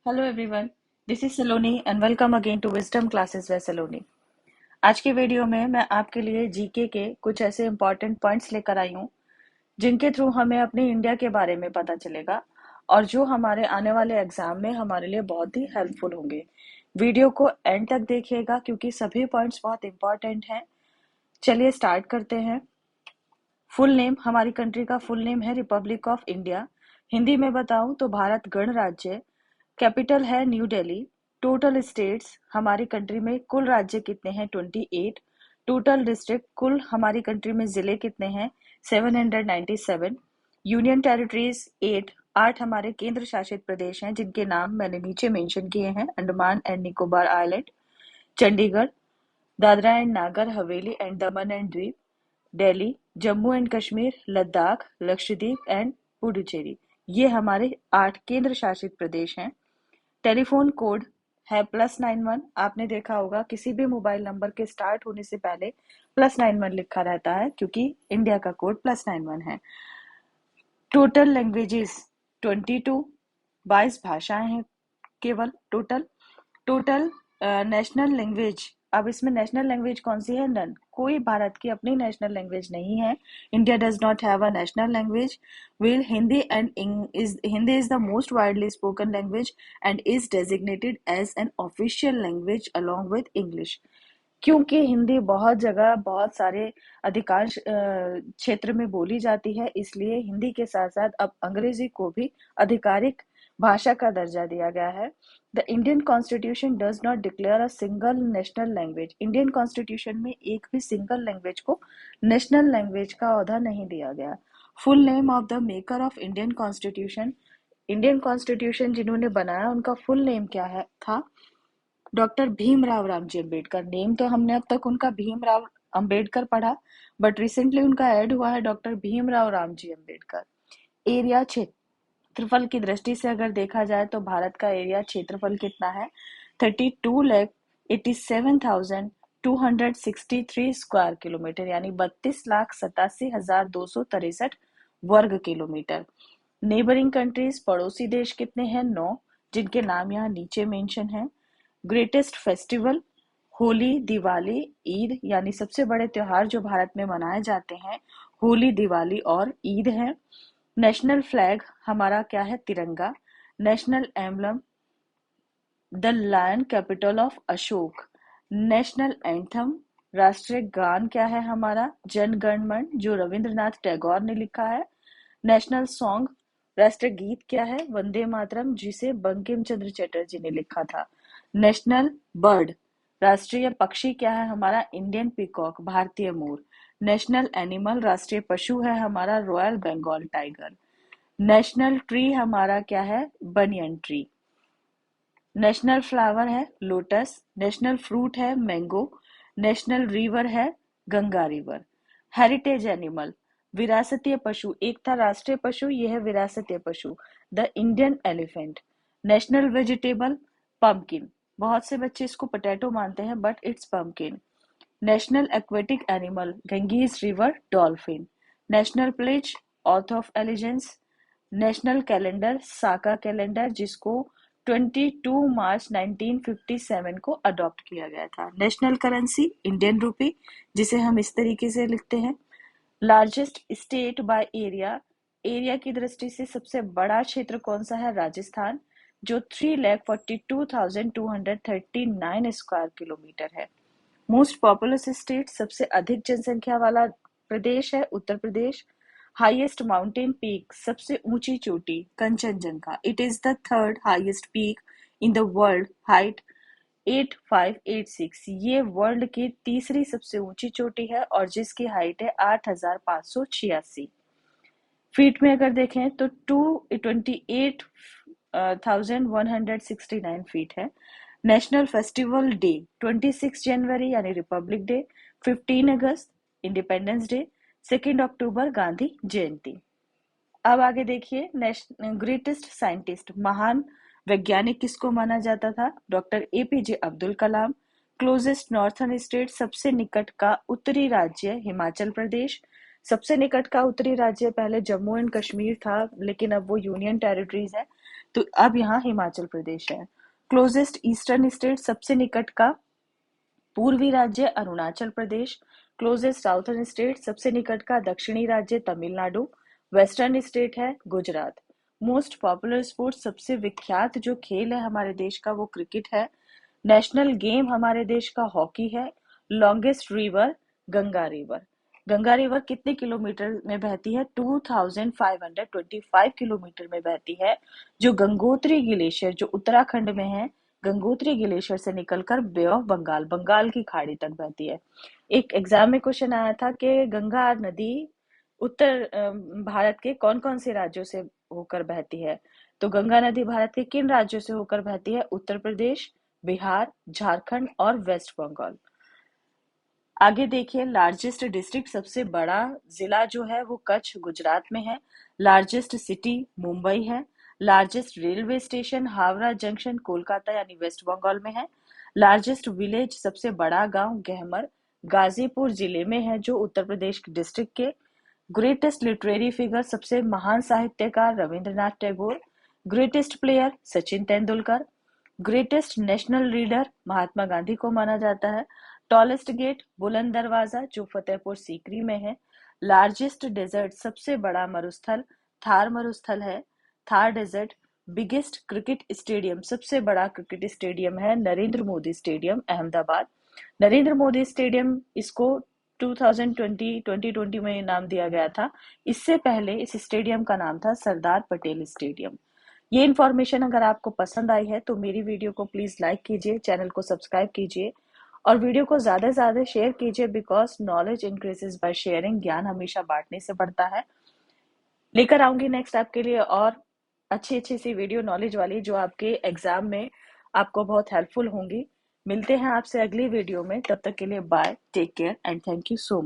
Hello everyone, this is Saloni and welcome again to wisdom classes by Saloni. आज के video में मैं आपके लिए जीके के कुछ ऐसे इंपॉर्टेंट पॉइंट्स लेकर आई हूँ जिनके थ्रू हमें अपनी इंडिया के बारे में पता चलेगा और जो हमारे आने वाले एग्जाम में हमारे लिए बहुत ही हेल्पफुल होंगे। वीडियो को एंड तक देखिएगा क्योंकि सभी पॉइंट्स बहुत इंपॉर्टेंट हैं। चलिए स्टार्ट करते हैं। फुल नेम, हमारी कंट्री का फुल नेम है रिपब्लिक ऑफ इंडिया। हिंदी में बताऊं तो भारत गणराज्य। कैपिटल है न्यू दिल्ली। टोटल स्टेट्स, हमारी कंट्री में कुल राज्य कितने हैं? 28। टोटल डिस्ट्रिक्ट, कुल हमारी कंट्री में जिले कितने हैं? 797। Union territories 8। 8 हमारे केंद्र शासित प्रदेश हैं जिनके नाम मैंने नीचे मेंशन किए हैं। Andaman and Nicobar island, Chandigarh, Dadra and Nagar Haveli and Daman and द्वीप, दिल्ली, जम्मू एंड कश्मीर, लद्दाख, लक्षद्वीप एंड पुडुचेरी। ये हमारे 8 केंद्र शासित प्रदेश हैं। टेलीफोन कोड है +91। आपने देखा होगा किसी भी मोबाइल नंबर के स्टार्ट होने से पहले +91 लिखा रहता है क्योंकि इंडिया का कोड +91 है। Total languages 22। 22 भाषाएं हैं केवल टोटल। टोटल नेशनल लैंग्वेज, अब इसमें नेशनल लैंग्वेज कौन सी है? नन। कोई भारत की अपनी नेशनल लैंग्वेज नहीं है। India does not have a national language. Will Hindi and Hindi is the most widely spoken language and is designated as an official language along with English. क्योंकि हिंदी बहुत जगह, बहुत सारे अधिकांश क्षेत्र में बोली जाती है, इसलिए हिंदी के साथ साथ अब अंग्रेजी को भी आधिकारिक भाषा का दर्जा दिया गया है। The Indian constitution does not declare a single national language. Indian constitution में एक भी सिंगल लैंग्वेज को नेशनल लैंग्वेज का ओहदा नहीं दिया गया। Full name of the maker of Indian constitution, Indian constitution जिन्होंने बनाया उनका फुल नेम क्या है था? डॉक्टर भीमराव रामजी अम्बेडकर। नेम तो हमने अब तक उनका भीमराव अम्बेडकर पढ़ा, बट रिसेंटली उनका ऐड हुआ है डॉक्टर भीमराव रामजी अम्बेडकर। एरिया, क्षेत्रफल की दृष्टि से अगर देखा जाए तो भारत का एरिया क्षेत्रफल कितना है? 32,87,263 स्क्वायर किलोमीटर, यानी 32,87,263 वर्ग किलोमीटर। नेबरिंग कंट्रीज, पड़ोसी देश कितने हैं? 9, जिनके नाम यहाँ नीचे मेंशन है। ग्रेटेस्ट फेस्टिवल, होली, दिवाली, ईद, यानी सबसे बड़े त्योहार जो भारत में मनाए जाते हैं होली, दिवाली और ईद है। नेशनल फ्लैग हमारा क्या है? Tiranga. National emblem the lion capital of Ashoka. National anthem, राष्ट्रीय गान क्या है हमारा? जन गण मन, जो रविंद्रनाथ टैगोर ने लिखा है। नेशनल सॉन्ग, राष्ट्रीय गीत क्या है? वंदे मातरम, जिसे बंकिम चंद्र चटर्जी ने लिखा था। नेशनल बर्ड, राष्ट्रीय पक्षी क्या है हमारा? इंडियन पीकॉक, भारतीय मोर। नेशनल एनिमल, राष्ट्रीय पशु है हमारा royal Bengal tiger. National tree हमारा क्या है? Banyan tree. नेशनल फ्लावर है लोटस। नेशनल फ्रूट है मैंगो। नेशनल रिवर है गंगा रिवर। हेरिटेज एनिमल, विरासतीय पशु, एक था राष्ट्रीय पशु, ये है विरासतीय पशु, the Indian elephant. National vegetable, pumpkin. बहुत से बच्चे इसको पोटैटो मानते हैं but it's pumpkin. National aquatic animal, Ganges river dolphin. National pledge, oath of allegiance. National calendar, Saka calendar, जिसको 22 मार्च 1957 को अडॉप्ट किया गया था। नेशनल करेंसी, इंडियन रूपी, जिसे हम इस तरीके से लिखते हैं। Largest state by area, area की दृष्टि से सबसे बड़ा क्षेत्र कौन सा है? राजस्थान, जो 3,42,239 स्क्वायर किलोमीटर है। मोस्ट पॉपुलस स्टेट, सबसे अधिक जनसंख्या वाला प्रदेश है Uttar Pradesh. Highest mountain peak, सबसे ऊंची चोटी, Kanchenjunga. It is the third highest peak in the world, height 8586। ये वर्ल्ड की तीसरी सबसे ऊंची चोटी है और जिसकी हाइट है 8586 फीट में। अगर देखें तो 28,169 फीट है। नेशनल फेस्टिवल डे, 26 जनवरी यानी रिपब्लिक डे, 15 अगस्त इंडिपेंडेंस डे, 2 अक्टूबर गांधी जयंती। अब आगे देखिए, ग्रेटेस्ट साइंटिस्ट, महान वैज्ञानिक किसको माना जाता था? Doctor APJ Abdul Kalam. Closest northern state, सबसे निकट का उत्तरी राज्य हिमाचल प्रदेश। सबसे निकट का उत्तरी राज्य पहले जम्मू एंड कश्मीर था लेकिन अब वो यूनियन टेरिटरीज है। तो अब यहाँ हिमाचल प्रदेश है। क्लोजेस्ट ईस्टर्न स्टेट, सबसे निकट का पूर्वी राज्य Arunachal Pradesh. Closest southern state, सबसे निकट का दक्षिणी राज्य तमिलनाडु। वेस्टर्न स्टेट है गुजरात। मोस्ट पॉपुलर स्पोर्ट, सबसे विख्यात जो खेल है हमारे देश का वो क्रिकेट है। नेशनल गेम हमारे देश का हॉकी है। Longest river Ganga river. Ganga river कितने किलोमीटर में बहती है? 2525 किलोमीटर में बहती है, जो गंगोत्री ग्लेशियर जो उत्तराखंड में है, गंगोत्री ग्लेशियर से निकलकर बे ऑफ बंगाल, बंगाल की खाड़ी तक बहती है। एक एग्जाम में क्वेश्चन आया था कि गंगा नदी उत्तर भारत के कौन कौन से राज्यों से होकर बहती है? तो गंगा नदी भारत के किन राज्यों से होकर बहती है? उत्तर प्रदेश, बिहार, झारखंड और वेस्ट बंगाल। आगे देखिए, लार्जेस्ट डिस्ट्रिक्ट, सबसे बड़ा जिला जो है वो कच्छ गुजरात में है। लार्जेस्ट सिटी मुंबई है। Largest railway station Howrah junction Kolkata यानी वेस्ट बंगाल में है। लार्जेस्ट विलेज, सबसे बड़ा गांव गहमर गाजीपुर जिले में है जो उत्तर प्रदेश डिस्ट्रिक्ट के। ग्रेटेस्ट लिटरेरी फिगर, सबसे महान साहित्यकार Rabindranath Tagore. Greatest player Sachin Tendulkar. Greatest national leader Mahatma Gandhi को माना जाता है। टॉलेस्ट गेट बुलंद दरवाजा जो फतेहपुर सीकरी में है। लार्जेस्ट डेजर्ट, सबसे बड़ा मरुस्थल थार मरुस्थल है, Thar desert. Biggest cricket stadium, सबसे बड़ा क्रिकेट स्टेडियम है नरेंद्र मोदी स्टेडियम अहमदाबाद। नरेंद्र मोदी स्टेडियम इसको 2020 में नाम दिया गया था। इससे पहले इस स्टेडियम का नाम था सरदार पटेल स्टेडियम। ये इन्फॉर्मेशन अगर आपको पसंद आई है तो मेरी वीडियो को प्लीज लाइक कीजिए, चैनल को सब्सक्राइब कीजिए और वीडियो को ज्यादा से ज्यादा शेयर कीजिए, because knowledge increases by sharing. ज्ञान हमेशा बांटने से बढ़ता है। लेकर आऊंगी नेक्स्ट आपके लिए और अच्छी अच्छी सी वीडियो नॉलेज वाली जो आपके एग्जाम में आपको बहुत हेल्पफुल होंगी। मिलते हैं आपसे अगली वीडियो में, तब तक के लिए bye, take care and thank you so much.